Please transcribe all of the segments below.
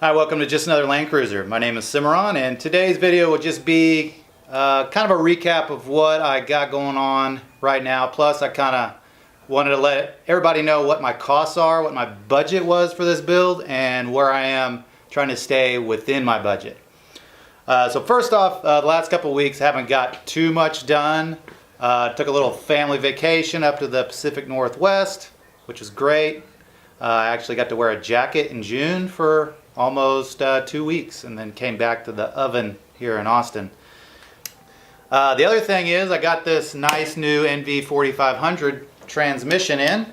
Hi, welcome to Just Another Land Cruiser. My name is Cimarron, and today's video will just be kind of a recap of what I got going on right now. Plus, I kind of wanted to let everybody know what my costs are, what my budget was for this build, and where I am trying to stay within my budget. So first off, the last couple of weeks I haven't got too much done. Took a little family vacation up to the Pacific Northwest, which was great. I actually got to wear a jacket in June for almost 2 weeks, and then came back to the oven here in Austin. The other thing is I got this nice new NV4500 transmission in.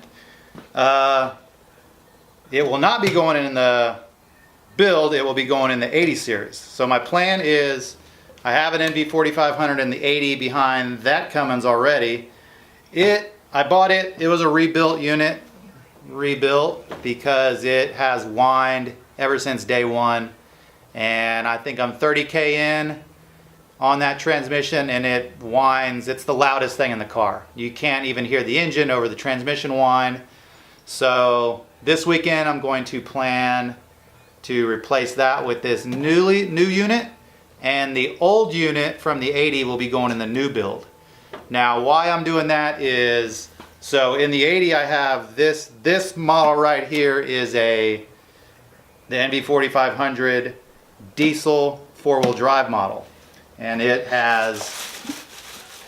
It will not be going in the build, it will be going in the 80 series. So my plan is I have an NV4500 in the 80 behind that Cummins already. I bought it, it was a rebuilt unit, because it has whined ever since day one, and I think I'm 30k in on that transmission, and it whines. It's the loudest thing in the car. You can't even hear the engine over the transmission whine. So this weekend I'm going to plan to replace that with this new unit, and the old unit from the 80 will be going in the new build. Now why I'm doing that is, so in the 80 I have this model right here is the NV4500 diesel four-wheel drive model, and it has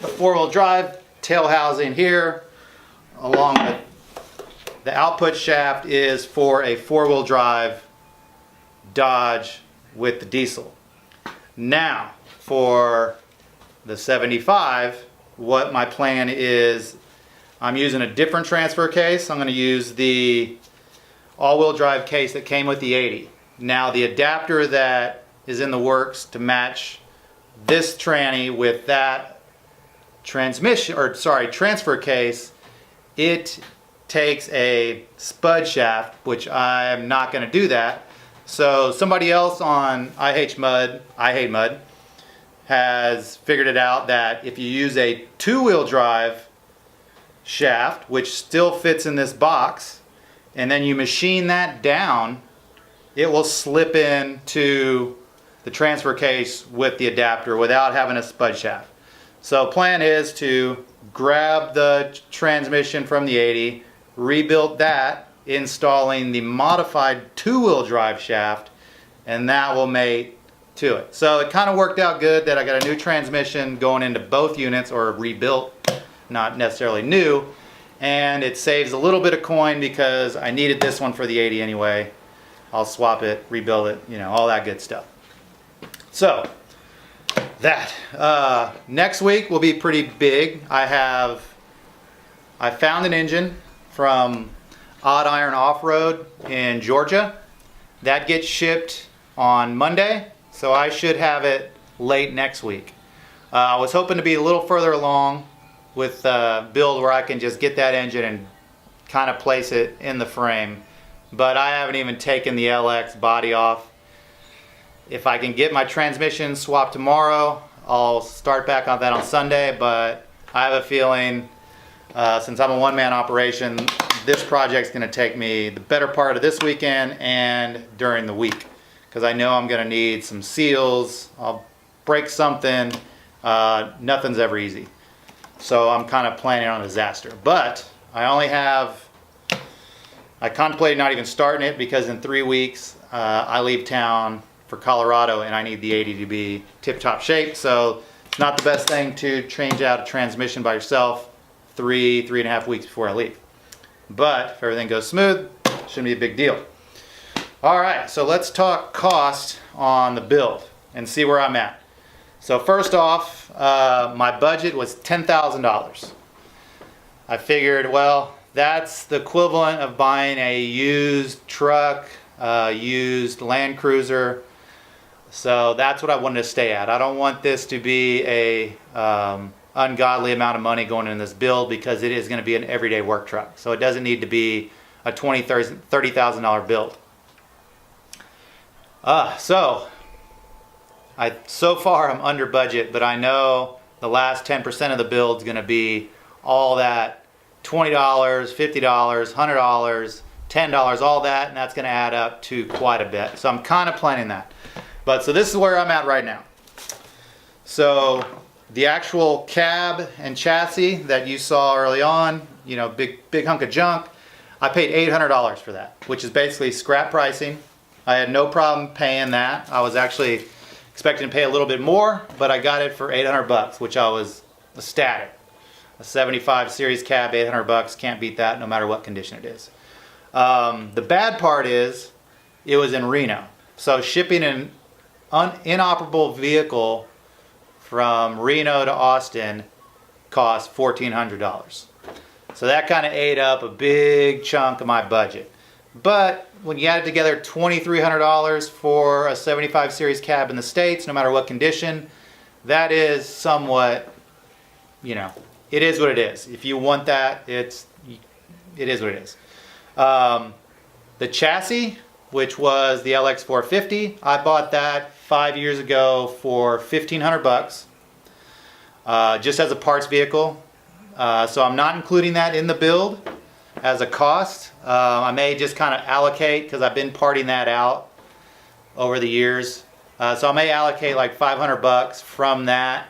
the four-wheel drive tail housing here, along with the output shaft is for a four-wheel drive Dodge with the diesel. Now for the 75, what my plan is, I'm using a different transfer case. I'm going to use the all-wheel drive case that came with the 80. Now the adapter that is in the works to match this tranny with that transfer case, it takes a spud shaft, which I am not going to do that. So somebody else on I Hate Mud has figured it out that if you use a two-wheel drive shaft, which still fits in this box, and then you machine that down, it will slip into the transfer case with the adapter without having a spud shaft. So plan is to grab the transmission from the 80, rebuild that, installing the modified two-wheel drive shaft, and that will mate to it. So it kind of worked out good that I got a new transmission going into both units, or rebuilt, not necessarily new. And it saves a little bit of coin because I needed this one for the 80 anyway. I'll swap it, rebuild it, you know, all that good stuff. So that next week will be pretty big. I found an engine from Odd Iron Off-Road in Georgia. That gets shipped on Monday, so I should have it late next week. I was hoping to be a little further along with build where I can just get that engine and kind of place it in the frame, but I haven't even taken the LX body off. If I can get my transmission swapped tomorrow, I'll start back on that on Sunday, but I have a feeling since I'm a one-man operation, this project's going to take me the better part of this weekend and during the week, because I know I'm going to need some seals. I'll break something. Nothing's ever easy. So I'm kind of planning on a disaster. But I contemplated not even starting it because in 3 weeks I leave town for Colorado and I need the 80 to be tip-top shape. So it's not the best thing to change out a transmission by yourself 3.5 weeks before I leave. But if everything goes smooth, shouldn't be a big deal. All right, so let's talk cost on the build and see where I'm at. So first off, my budget was $10,000. I figured, well, that's the equivalent of buying a used truck, used Land Cruiser. So that's what I wanted to stay at. I don't want this to be a ungodly amount of money going in this build, because it is going to be an everyday work truck. So it doesn't need to be a $20,000, $30,000 build. So far I'm under budget, but I know the last 10% of the build is going to be all that $20, $50, $100 $10, all that, and that's going to add up to quite a bit. So I'm kind of planning that. But so this is where I'm at right now. So the actual cab and chassis that you saw early on, you know, big hunk of junk, I paid $800 for that, which is basically scrap pricing. I had no problem paying that. I was actually expecting to pay a little bit more, but I got it for 800 bucks, which I was ecstatic. A 75 series cab, 800 bucks, can't beat that no matter what condition it is. The bad part is it was in Reno. So shipping an inoperable vehicle from Reno to Austin cost $1,400. So that kind of ate up a big chunk of my budget. But when you add it together, $2,300 for a 75 series cab in the States, no matter what condition, that is somewhat, you know, it is what it is. If you want that, it is what it is. The chassis, which was the LX450, I bought that 5 years ago for $1,500 bucks, just as a parts vehicle. So I'm not including that in the build as a cost. I may just kind of allocate, because I've been parting that out over the years. So I may allocate like 500 bucks from that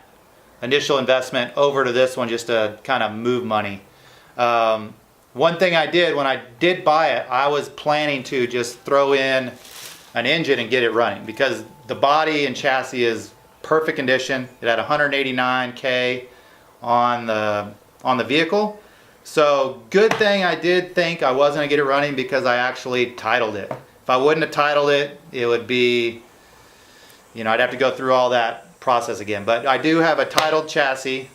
initial investment over to this one just to kind of move money. One thing I did when I did buy it, I was planning to just throw in an engine and get it running, because the body and chassis is perfect condition. It had 189K on the vehicle. So good thing I did think I was going to get it running, because I actually titled it. If I wouldn't have titled it, it would be, you know, I'd have to go through all that process again. But I do have a titled chassis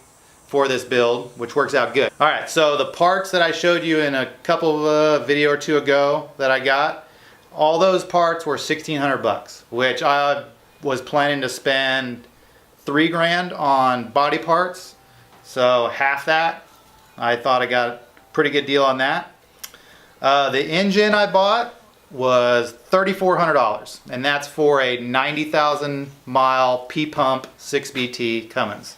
for this build, which works out good. All right, so the parts that I showed you in a couple of video or two ago that I got, all those parts were 1,600 bucks, which I was planning to spend $3,000 on body parts. So half that, I thought I got a pretty good deal on that. The engine I bought was $3,400, and that's for a 90,000 mile P-Pump 6BT Cummins.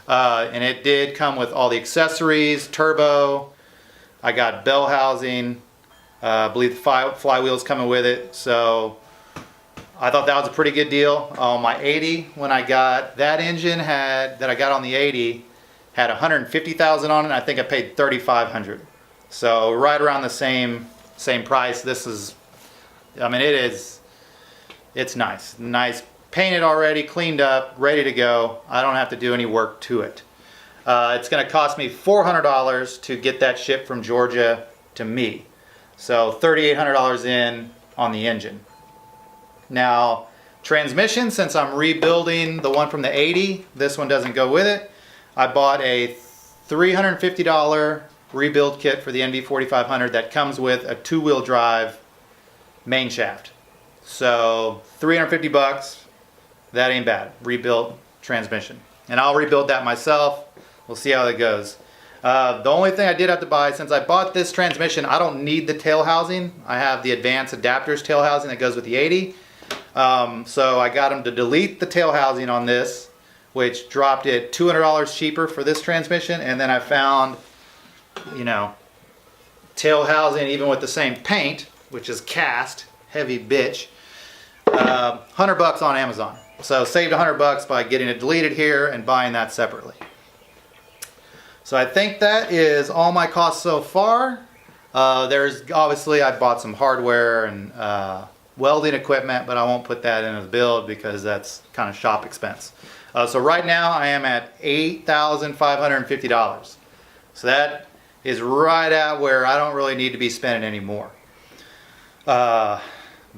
And it did come with all the accessories, turbo. I got bell housing. I believe the flywheel's coming with it. So I thought that was a pretty good deal. My 80, when I got that engine, that I got on the 80, had 150,000 on it. I think I paid 3,500. So right around the same price. This is, I mean, it's nice. Nice. Painted already, cleaned up, ready to go. I don't have to do any work to it. It's going to cost me $400 to get that shipped from Georgia to me. So $3,800 in on the engine. Now, transmission, since I'm rebuilding the one from the 80, this one doesn't go with it. I bought a $350 rebuild kit for the NV4500 that comes with a 2-wheel drive main shaft. So 350 bucks. That ain't bad. Rebuilt transmission. And I'll rebuild that myself. We'll see how that goes. The only thing I did have to buy, since I bought this transmission, I don't need the tail housing. I have the advanced adapters tail housing that goes with the 80. So I got them to delete the tail housing on this, which dropped it $200 cheaper for this transmission. And then I found, you know, tail housing even with the same paint, which is cast, heavy bitch, 100 bucks on Amazon. So saved 100 bucks by getting it deleted here and buying that separately. So I think that is all my costs so far. There's obviously, I bought some hardware and welding equipment, but I won't put that into the build because that's kind of shop expense. So right now I am at $8,550. So that is right at where I don't really need to be spending any more.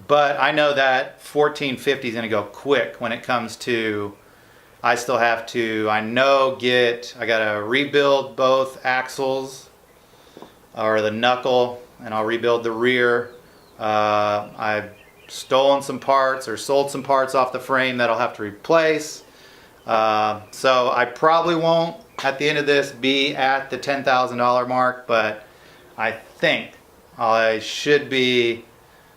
But I know that $1,450 is going to go quick when it comes to, I still have to, I got to rebuild both axles or the knuckle, and I'll rebuild the rear. I've stolen some parts or sold some parts off the frame that I'll have to replace. So I probably won't, at the end of this, be at the $10,000 mark, but I think I should be,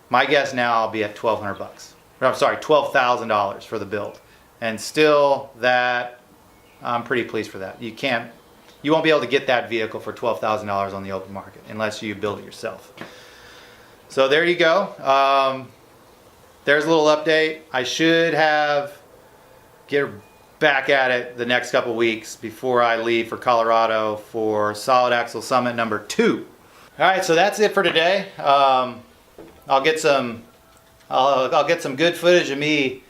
my guess now I'll be at $1,200 bucks. I'm sorry, $12,000 for the build. And still that, I'm pretty pleased for that. You won't be able to get that vehicle for $12,000 on the open market unless you build it yourself. So there you go. There's a little update. I should get back at it the next couple weeks before I leave for Colorado for Solid Axle Summit number 2. All right, so that's it for today. I'll get some good footage of me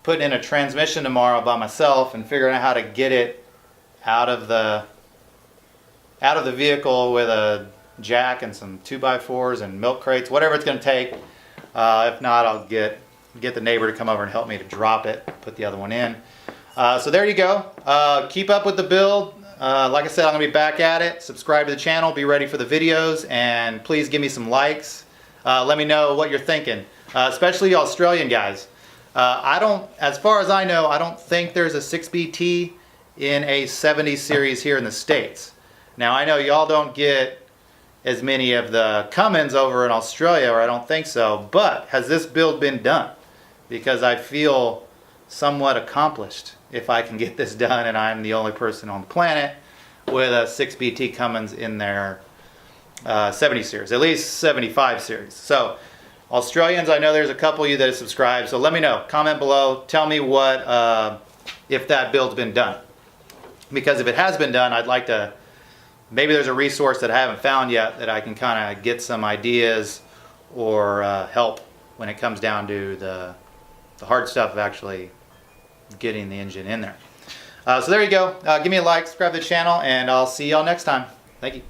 putting in a transmission tomorrow by myself and figuring out how to get it out of the vehicle with a jack and some 2x4s and milk crates, whatever it's going to take. If not, I'll get the neighbor to come over and help me to drop it, put the other one in. So there you go. Keep up with the build. Like I said, I'm going to be back at it. Subscribe to the channel, be ready for the videos, and please give me some likes. Let me know what you're thinking, especially Australian guys. As far as I know, I don't think there's a 6BT in a 70 series here in the States. Now, I know y'all don't get as many of the Cummins over in Australia, or I don't think so, but has this build been done? Because I feel somewhat accomplished if I can get this done, and I'm the only person on the planet with a 6BT Cummins in their 70 series, at least 75 series. So Australians, I know there's a couple of you that have subscribed, so let me know. Comment below. Tell me if that build's been done. Because if it has been done, I'd like to, maybe there's a resource that I haven't found yet that I can kind of get some ideas or help when it comes down to the hard stuff of actually getting the engine in there. So there you go. Give me a like, subscribe to the channel, and I'll see y'all next time. Thank you.